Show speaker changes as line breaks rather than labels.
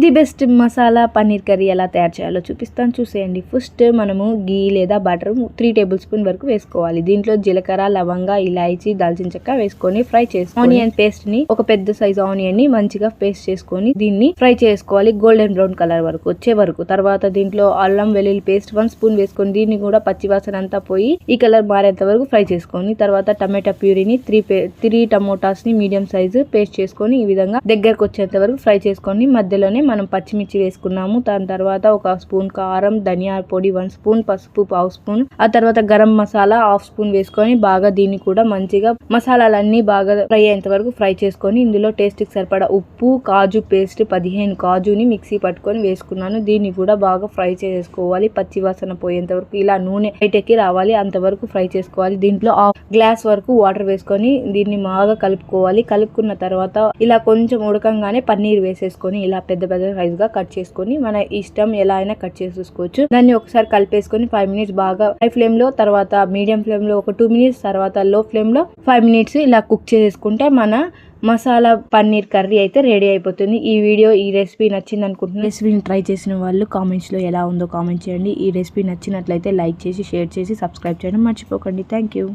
The best masala paneer curry ఎలా తయారు చేయాలో చూపిస్తాను, చూసేయండి. ఫస్ట్ మనము గీ లేదా బటర్ 3 టేబుల్ స్పూన్ వరకు వేసుకోవాలి. దీంట్లో జీలకర్ర, లవంగ, ఇలాయచీ, దాల్చిన చెక్క వేసుకొని ఫ్రై చేసుకోవాలి. ఆనియన్ పేస్ట్ ని, ఒక పెద్ద సైజ్ ఆనియన్ ని మంచిగా పేస్ట్ చేసుకొని దీన్ని ఫ్రై చేసుకోవాలి గోల్డెన్ బ్రౌన్ కలర్ వరకు వచ్చే వరకు. తర్వాత దీంట్లో అల్లం వెల్లుల్లి పేస్ట్ 1 స్పూన్ వేసుకొని దీన్ని కూడా పచ్చివాసన అంతా పోయి ఈ కలర్ మారేంత వరకు ఫ్రై చేసుకొని, తర్వాత టమాటా ప్యూరీని 3 టమోటాస్ ని మీడియం సైజు పేస్ట్ చేసుకొని ఈ విధంగా దగ్గరకు వచ్చేంత వరకు ఫ్రై చేసుకొని మధ్యలోనే మనం పచ్చిమిర్చి వేసుకున్నాము. దాని తర్వాత 1 స్పూన్ కారం, ధనియాల పొడి 1 స్పూన్, పసుపు 1/2 స్పూన్, ఆ తర్వాత గరం మసాలా 1/2 స్పూన్ వేసుకొని బాగా దీన్ని కూడా మంచిగా మసాలాలన్నీ బాగా ఫ్రై అయ్యేంత వరకు ఫ్రై చేసుకొని ఇందులో టేస్ట్ కి సరిపడా ఉప్పు, కాజు పేస్ట్ 15 కాజుని మిక్సీ పట్టుకొని వేసుకున్నాను. దీన్ని కూడా బాగా ఫ్రై చేసుకోవాలి పచ్చి వాసన పోయేంత వరకు. ఇలా నూనె బయటకి రావాలి అంతవరకు ఫ్రై చేసుకోవాలి. దీంట్లో 1/2 గ్లాస్ వరకు వాటర్ వేసుకొని దీన్ని బాగా కలుపుకోవాలి. కలుపుకున్న తర్వాత ఇలా కొంచెం ఉడకంగానే పన్నీర్ వేసేసుకొని ఇలా పెద్ద రైస్ గా కట్ చేసుకొని మన ఇష్టం ఎలా అయినా కట్ చేసుకోవచ్చు. దాన్ని ఒకసారి కలిపేసుకొని 5 మినిట్స్ బాగా హై ఫ్లేమ్ లో, తర్వాత మీడియం ఫ్లేమ్ లో ఒక 2 మినిట్స్, తర్వాత లో ఫ్లేమ్ లో 5 మినిట్స్ ఇలా కుక్ చేసుకుంటే మన మసాలా పన్నీర్ కర్రీ అయితే రెడీ అయిపోతుంది. ఈ రెసిపీ నచ్చింది అనుకుంటున్నాను. రెసిపీని ట్రై చేసిన వాళ్ళు కామెంట్స్ లో ఎలా ఉందో కామెంట్ చేయండి. ఈ రెసిపీ నచ్చినట్లయితే లైక్ చేసి, షేర్ చేసి, సబ్స్క్రైబ్ చేయడం మర్చిపోకండి. Thank you.